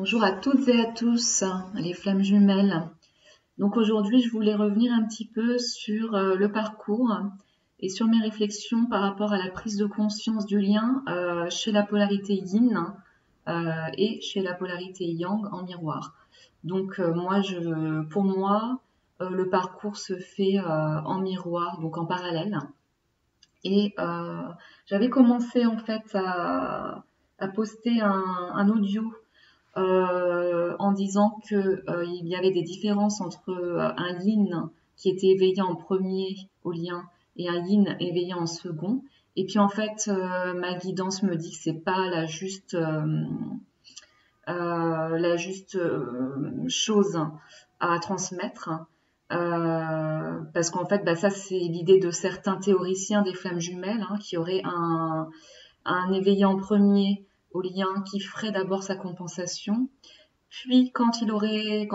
Bonjour à toutes et à tous, les flammes jumelles. Donc aujourd'hui, je voulais revenir un petit peu sur le parcours et sur mes réflexions par rapport à la prise de conscience du lien chez la polarité yin et chez la polarité yang en miroir. Donc pour moi, le parcours se fait en miroir, donc en parallèle. Et j'avais commencé en fait à poster un audio en disant que il y avait des différences entre un yin qui était éveillé en premier au lien et un yin éveillé en second. Et puis en fait, ma guidance me dit que c'est pas la juste chose à transmettre. Parce qu'en fait, ça c'est l'idée de certains théoriciens des flammes jumelles qui auraient un éveillé en premier au lien qui ferait d'abord sa compensation, puis quand il aurait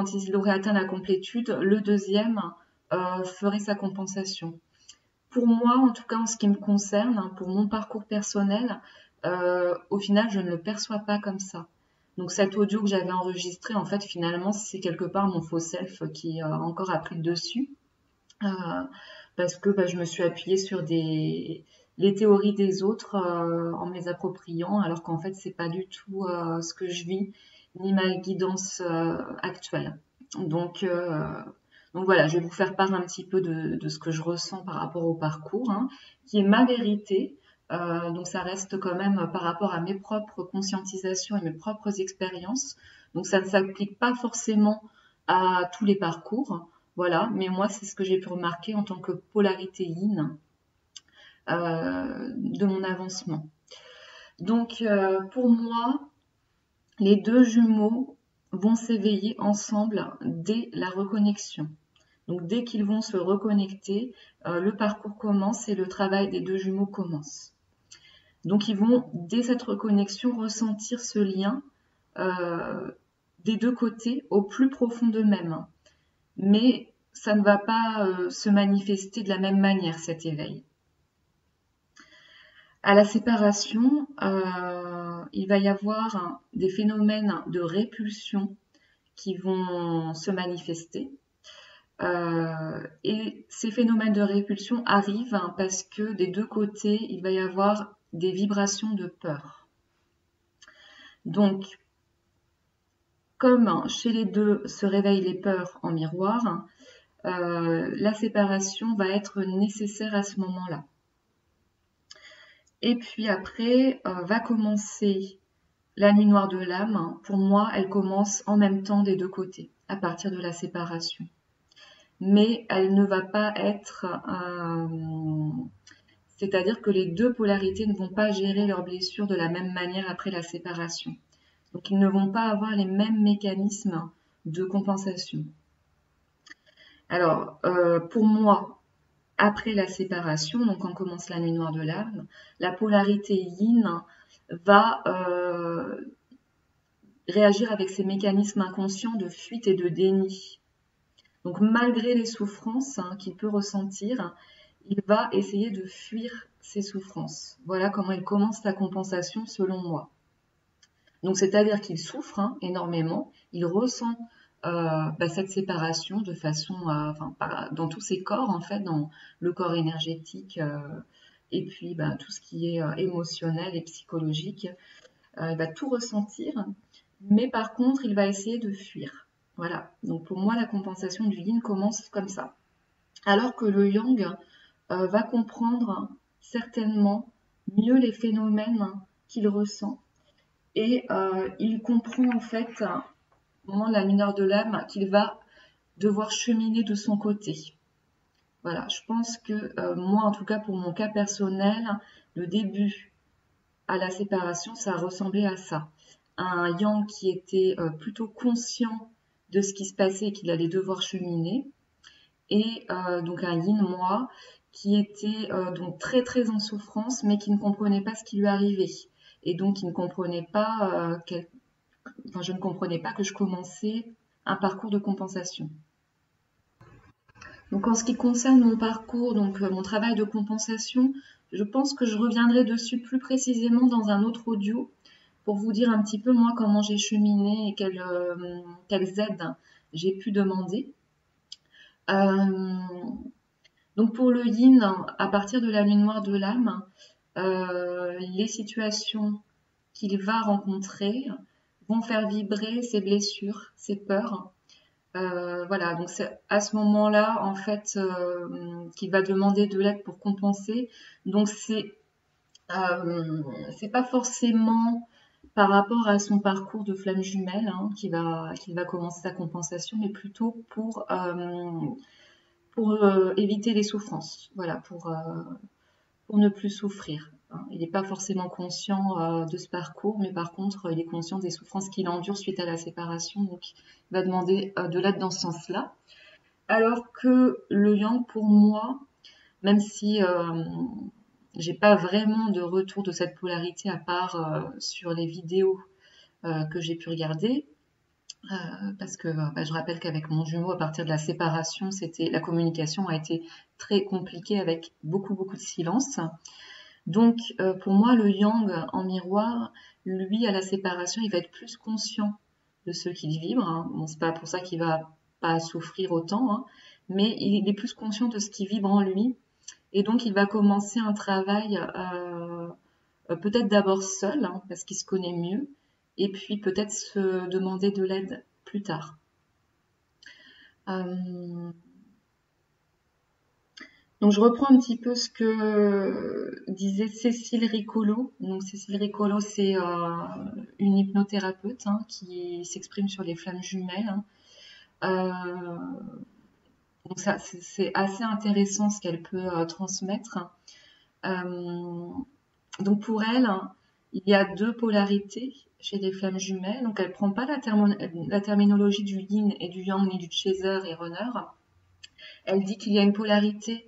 atteint la complétude, le deuxième ferait sa compensation. Pour moi, en tout cas en ce qui me concerne, pour mon parcours personnel, au final, je ne le perçois pas comme ça. Donc cet audio que j'avais enregistré, en fait, finalement, c'est quelque part mon faux self qui a encore pris le dessus. Parce que je me suis appuyée sur les théories des autres en me les appropriant, alors qu'en fait, c'est pas du tout ce que je vis, ni ma guidance actuelle. Donc voilà, je vais vous faire part un petit peu de ce que je ressens par rapport au parcours, qui est ma vérité. Donc ça reste quand même par rapport à mes propres conscientisations et mes propres expériences. Donc ça ne s'applique pas forcément à tous les parcours. Voilà, mais moi, c'est ce que j'ai pu remarquer en tant que polarité yin de mon avancement. Donc, pour moi, les deux jumeaux vont s'éveiller ensemble dès la reconnexion. Donc, dès qu'ils vont se reconnecter, le parcours commence et le travail des deux jumeaux commence. Donc, ils vont, dès cette reconnexion, ressentir ce lien des deux côtés au plus profond d'eux-mêmes. Mais ça ne va pas se manifester de la même manière, cet éveil. À la séparation, il va y avoir des phénomènes de répulsion qui vont se manifester. Et ces phénomènes de répulsion arrivent parce que des deux côtés, il va y avoir des vibrations de peur. Donc, comme chez les deux se réveillent les peurs en miroir, la séparation va être nécessaire à ce moment-là. Et puis après, va commencer la nuit noire de l'âme. Pour moi, elle commence en même temps des deux côtés, à partir de la séparation. Mais elle ne va pas être... c'est-à-dire que les deux polarités ne vont pas gérer leurs blessures de la même manière après la séparation. Donc, ils ne vont pas avoir les mêmes mécanismes de compensation. Alors, pour moi, après la séparation, donc quand commence la nuit noire de l'âme, la polarité yin va réagir avec ses mécanismes inconscients de fuite et de déni. Donc malgré les souffrances qu'il peut ressentir, il va essayer de fuir ces souffrances. Voilà comment il commence sa compensation selon moi. Donc c'est-à-dire qu'il souffre énormément, il ressent cette séparation de façon dans tous ses corps en fait, dans le corps énergétique et puis tout ce qui est émotionnel et psychologique, il va tout ressentir, mais par contre il va essayer de fuir. Voilà, donc pour moi la compensation du yin commence comme ça, alors que le yang va comprendre certainement mieux les phénomènes qu'il ressent et il comprend en fait au moment de la nuit noire de l'âme qu'il va devoir cheminer de son côté. Voilà, je pense que moi, en tout cas pour mon cas personnel, le début à la séparation, ça ressemblait à ça. Un yang qui était plutôt conscient de ce qui se passait et qu'il allait devoir cheminer. Et donc un yin, moi, qui était donc très très en souffrance, mais qui ne comprenait pas ce qui lui arrivait. Et donc qui ne comprenait pas je ne comprenais pas que je commençais un parcours de compensation. Donc en ce qui concerne mon parcours, donc mon travail de compensation, je pense que je reviendrai dessus plus précisément dans un autre audio, pour vous dire un petit peu moi comment j'ai cheminé et quelles aides j'ai pu demander. Donc pour le yin, à partir de la lune noire de l'âme, les situations qu'il va rencontrer vont faire vibrer ses blessures, ses peurs. Voilà, donc c'est à ce moment-là, en fait, qu'il va demander de l'aide pour compenser. Donc c'est pas forcément par rapport à son parcours de flamme jumelle qu'il va commencer sa compensation, mais plutôt pour éviter les souffrances. Voilà, pour ne plus souffrir. Il n'est pas forcément conscient de ce parcours, mais par contre, il est conscient des souffrances qu'il endure suite à la séparation, donc il va demander de l'aide dans ce sens-là. Alors que le yang, pour moi, même si j'ai pas vraiment de retour de cette polarité à part sur les vidéos que j'ai pu regarder, parce que je rappelle qu'avec mon jumeau, à partir de la séparation, la communication a été très compliquée avec beaucoup de silence. Donc, pour moi, le yang en miroir, lui, à la séparation, il va être plus conscient de ce qu'il vibre. Bon, c'est pas pour ça qu'il va pas souffrir autant, mais il est plus conscient de ce qui vibre en lui. Et donc, il va commencer un travail, peut-être d'abord seul, parce qu'il se connaît mieux, et puis peut-être se demander de l'aide plus tard. Donc je reprends un petit peu ce que disait Cécile Riccolo. Donc Cécile Riccolo, c'est une hypnothérapeute qui s'exprime sur les flammes jumelles. Donc ça, c'est assez intéressant ce qu'elle peut transmettre. Donc pour elle, il y a deux polarités chez les flammes jumelles. Donc elle ne prend pas la terminologie du yin et du yang, ni du chaser et runner. Elle dit qu'il y a une polarité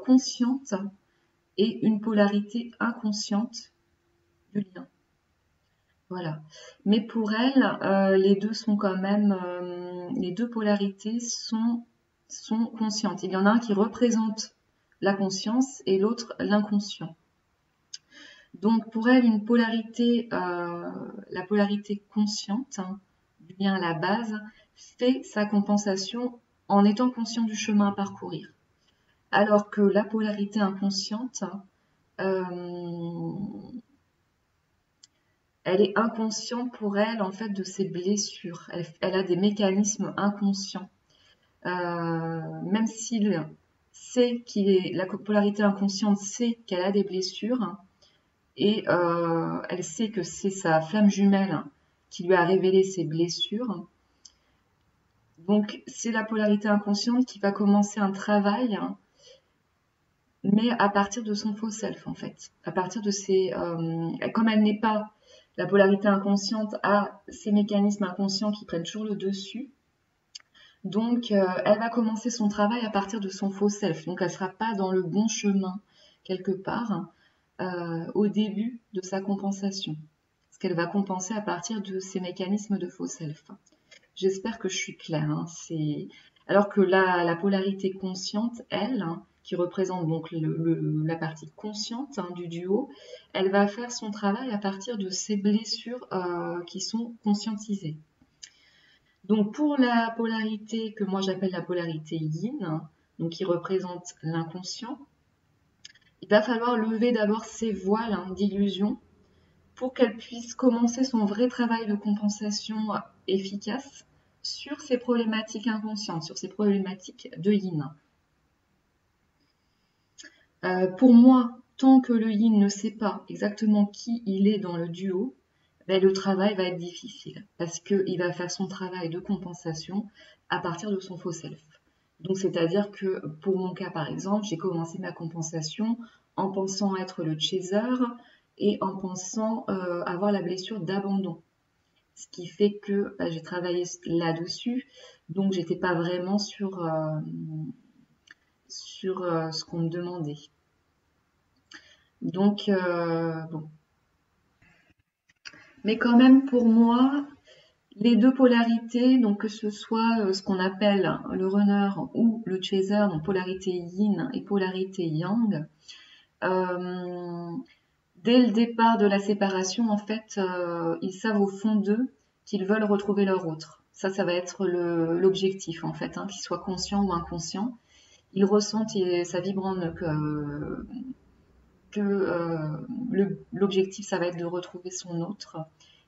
consciente et une polarité inconsciente du lien. Voilà. Mais pour elle, les deux sont quand même, les deux polarités sont conscientes. Il y en a un qui représente la conscience et l'autre l'inconscient. Donc pour elle, une polarité, la polarité consciente du lien à la base, fait sa compensation en étant conscient du chemin à parcourir. Alors que la polarité inconsciente, elle est inconsciente pour elle en fait de ses blessures. Elle a des mécanismes inconscients. Même s'il sait la polarité inconsciente sait qu'elle a des blessures et elle sait que c'est sa flamme jumelle qui lui a révélé ses blessures. Donc c'est la polarité inconsciente qui va commencer un travail, mais à partir de son faux self en fait. À partir de comme elle n'est pas, la polarité inconsciente a ces mécanismes inconscients qui prennent toujours le dessus. Donc elle va commencer son travail à partir de son faux self. Donc elle ne sera pas dans le bon chemin quelque part au début de sa compensation. Parce qu'elle va compenser à partir de ces mécanismes de faux self. J'espère que je suis claire. Alors que la polarité consciente, elle, qui représente donc la partie consciente du duo, elle va faire son travail à partir de ces blessures qui sont conscientisées. Donc pour la polarité que moi j'appelle la polarité yin, donc qui représente l'inconscient, il va falloir lever d'abord ses voiles d'illusion pour qu'elle puisse commencer son vrai travail de compensation efficace sur ces problématiques inconscientes, sur ces problématiques de yin. Pour moi, tant que le yin ne sait pas exactement qui il est dans le duo, le travail va être difficile parce qu'il va faire son travail de compensation à partir de son faux self. Donc c'est-à-dire que pour mon cas par exemple, j'ai commencé ma compensation en pensant être le chaser et en pensant avoir la blessure d'abandon. Ce qui fait que j'ai travaillé là-dessus, donc j'étais pas vraiment sur ce qu'on me demandait. Donc, bon. Mais quand même, pour moi, les deux polarités, donc que ce soit ce qu'on appelle le runner ou le chaser, donc polarité yin et polarité yang, Dès le départ de la séparation, en fait, ils savent au fond d'eux qu'ils veulent retrouver leur autre. Ça va être l'objectif, en fait, hein, qu'ils soient conscients ou inconscients. Ils ressentent, et ça vibre en eux que l'objectif, ça va être de retrouver son autre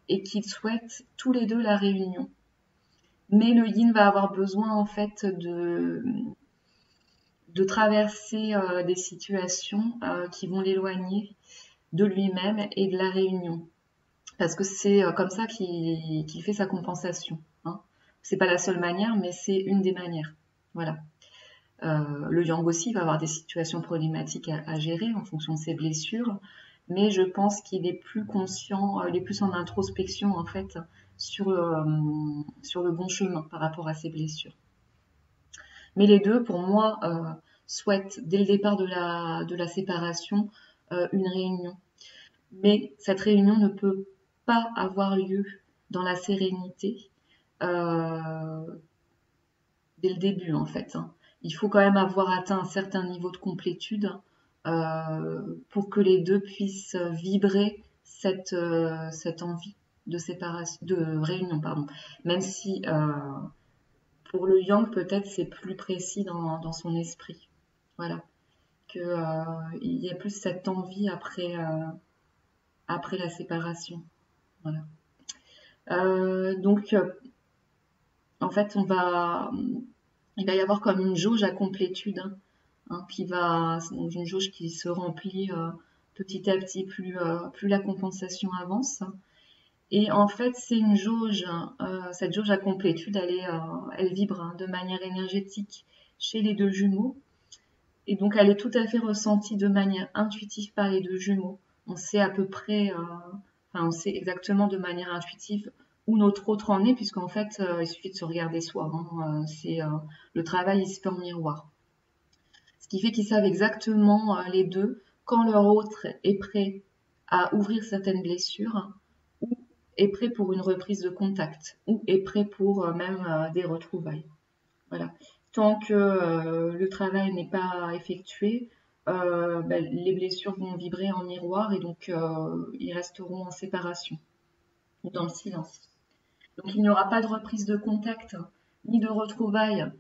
et qu'ils souhaitent tous les deux la réunion. Mais le yin va avoir besoin, en fait, de traverser des situations qui vont l'éloigner de lui-même et de la réunion. Parce que c'est comme ça qu'il fait sa compensation. Hein. C'est pas la seule manière, mais c'est une des manières. Voilà. Le yang aussi va avoir des situations problématiques à gérer en fonction de ses blessures, mais je pense qu'il est plus conscient, il est plus en introspection en fait sur le bon chemin par rapport à ses blessures. Mais les deux, pour moi, souhaitent dès le départ de la séparation une réunion. Mais cette réunion ne peut pas avoir lieu dans la sérénité dès le début en fait. Hein. Il faut quand même avoir atteint un certain niveau de complétude pour que les deux puissent vibrer cette envie de séparation, de réunion, pardon. Même si pour le yang peut-être c'est plus précis dans son esprit. Voilà. Il y a plus cette envie après la séparation. Voilà. Donc, en fait, il va y avoir comme une jauge à complétude, hein, donc une jauge qui se remplit petit à petit plus la compensation avance. Et en fait, c'est une jauge, cette jauge à complétude, elle vibre hein, de manière énergétique chez les deux jumeaux. Et donc, elle est tout à fait ressentie de manière intuitive par les deux jumeaux. On sait à peu près, on sait exactement de manière intuitive où notre autre en est, puisqu'en fait, il suffit de se regarder soi. Hein. Le travail, il se fait en miroir. Ce qui fait qu'ils savent exactement, les deux, quand leur autre est prêt à ouvrir certaines blessures, ou est prêt pour une reprise de contact, ou est prêt pour même des retrouvailles. Voilà. Tant que le travail n'est pas effectué, les blessures vont vibrer en miroir et donc ils resteront en séparation ou dans le silence. Donc il n'y aura pas de reprise de contact, ni de retrouvailles,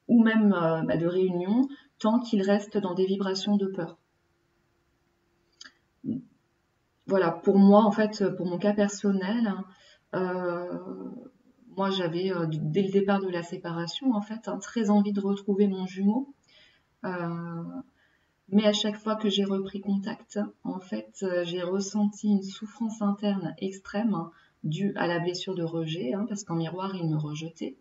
ou même de réunion, tant qu'ils restent dans des vibrations de peur. Voilà, pour moi, en fait, pour mon cas personnel, moi j'avais, dès le départ de la séparation, en fait, très envie de retrouver mon jumeau. Mais à chaque fois que j'ai repris contact, en fait, j'ai ressenti une souffrance interne extrême due à la blessure de rejet, hein, parce qu'en miroir, il me rejetait.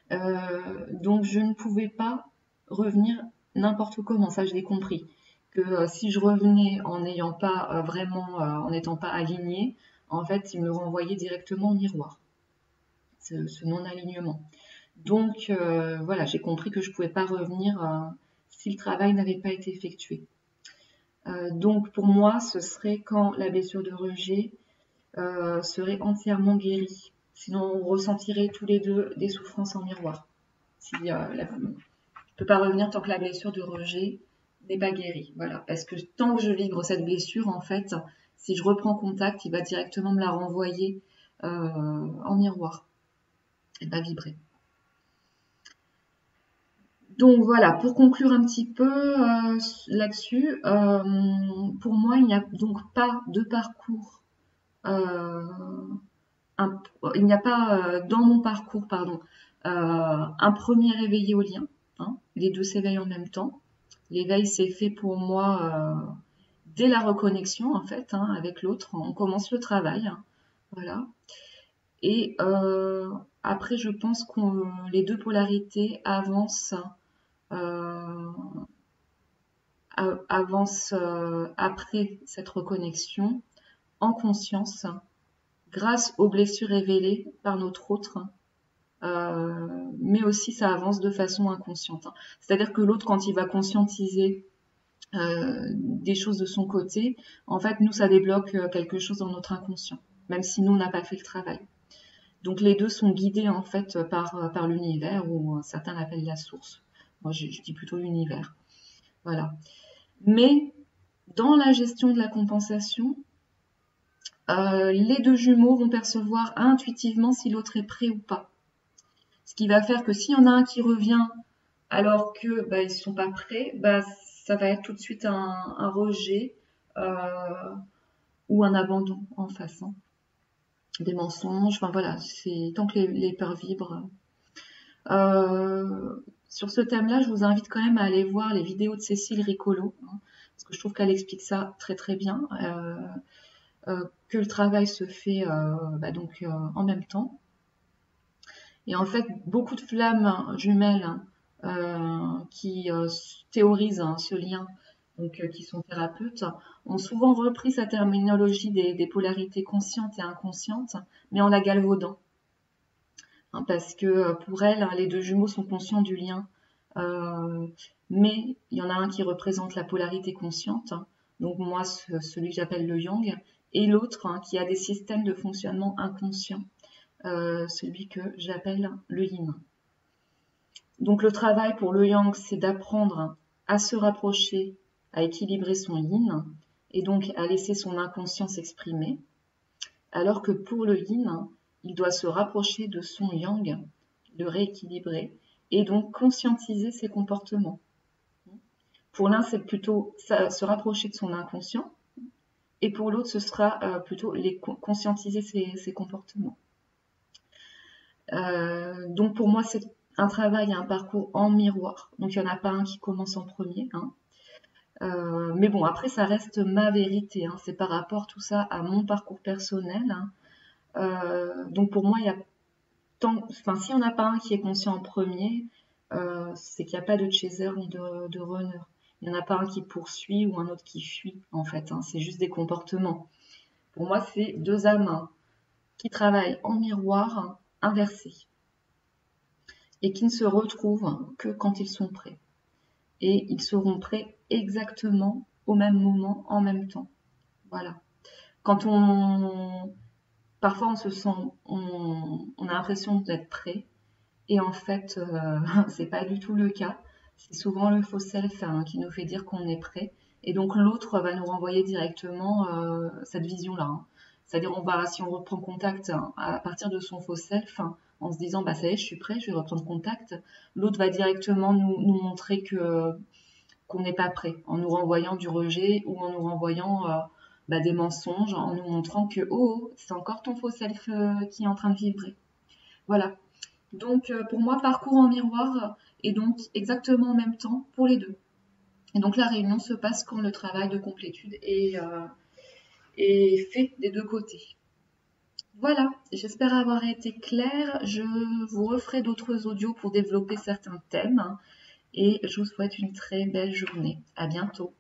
Donc, je ne pouvais pas revenir n'importe comment, ça je l'ai compris. Que si je revenais en n'ayant pas vraiment, en n'étant pas alignée, en fait, il me renvoyait directement au miroir, ce non-alignement. Donc, voilà, j'ai compris que je ne pouvais pas revenir si le travail n'avait pas été effectué. Donc pour moi, ce serait quand la blessure de rejet serait entièrement guérie. Sinon, on ressentirait tous les deux des souffrances en miroir. Je ne peux pas revenir tant que la blessure de rejet n'est pas guérie. Voilà, parce que tant que je vibre cette blessure, en fait, si je reprends contact, il va directement me la renvoyer en miroir. Elle va vibrer. Donc voilà, pour conclure un petit peu là-dessus, pour moi, il n'y a donc pas de parcours. Il n'y a pas dans mon parcours, pardon, un premier éveillé au lien. Hein, les deux s'éveillent en même temps. L'éveil s'est fait pour moi dès la reconnexion, en fait, hein, avec l'autre. On commence le travail. Hein, voilà. Et après, je pense que les deux polarités avancent après cette reconnexion en conscience grâce aux blessures révélées par notre autre, mais aussi ça avance de façon inconsciente. C'est-à-dire que l'autre, quand il va conscientiser des choses de son côté, en fait, nous, ça débloque quelque chose dans notre inconscient, même si nous, on n'a pas fait le travail. Donc les deux sont guidés en fait par l'univers, ou certains l'appellent la source. Moi, je dis plutôt l'univers. Voilà. Mais Dans la gestion de la compensation, les deux jumeaux vont percevoir intuitivement si l'autre est prêt ou pas. Ce qui va faire que s'il y en a un qui revient alors que ils ne sont pas prêts, ça va être tout de suite un rejet ou un abandon en face. Hein. Des mensonges, enfin voilà, c'est tant que les peurs vibrent. Sur ce thème-là, je vous invite quand même à aller voir les vidéos de Cécile Ricolo, hein, parce que je trouve qu'elle explique ça très très bien, que le travail se fait en même temps. Et en fait, beaucoup de flammes jumelles qui théorisent ce lien, donc qui sont thérapeutes, ont souvent repris sa terminologie des polarités conscientes et inconscientes, mais en la galvaudant. Hein, parce que pour elles, les deux jumeaux sont conscients du lien, mais il y en a un qui représente la polarité consciente, hein, donc moi celui que j'appelle le yang, et l'autre hein, qui a des systèmes de fonctionnement inconscients, celui que j'appelle le yin. Donc le travail pour le yang, c'est d'apprendre à se rapprocher, à équilibrer son yin, et donc à laisser son inconscient s'exprimer, alors que pour le yin, il doit se rapprocher de son yang, le rééquilibrer, et donc conscientiser ses comportements. Pour l'un, c'est plutôt se rapprocher de son inconscient, et pour l'autre, ce sera plutôt conscientiser ses comportements. Donc pour moi, c'est un travail et un parcours en miroir. Donc il n'y en a pas un qui commence en premier. Hein. Mais bon, après, ça reste ma vérité. Hein. C'est par rapport tout ça à mon parcours personnel. Hein. Donc pour moi, il y a s'il n'y en a pas un qui est conscient en premier, c'est qu'il n'y a pas de chaser ni de runner. Il n'y en a pas un qui poursuit ou un autre qui fuit, en fait. Hein. C'est juste des comportements. Pour moi, c'est deux âmes qui travaillent en miroir inversé et qui ne se retrouvent que quand ils sont prêts. Et ils seront prêts exactement au même moment, en même temps. Voilà. Quand parfois on se sent, on a l'impression d'être prêt, et en fait, c'est pas du tout le cas. C'est souvent le faux self qui nous fait dire qu'on est prêt, et donc l'autre va nous renvoyer directement cette vision-là. Hein. C'est-à-dire, si on reprend contact à partir de son faux self, en se disant, ça y est, je suis prêt, je vais reprendre contact, l'autre va directement nous montrer qu'on n'est pas prêt, en nous renvoyant du rejet ou en nous renvoyant des mensonges, en nous montrant que, c'est encore ton faux self qui est en train de vibrer. Voilà. Donc, pour moi, parcours en miroir est donc exactement en même temps pour les deux. Et donc, la réunion se passe quand le travail de complétude est fait des deux côtés. Voilà, j'espère avoir été claire. Je vous referai d'autres audios pour développer certains thèmes. Et je vous souhaite une très belle journée. À bientôt.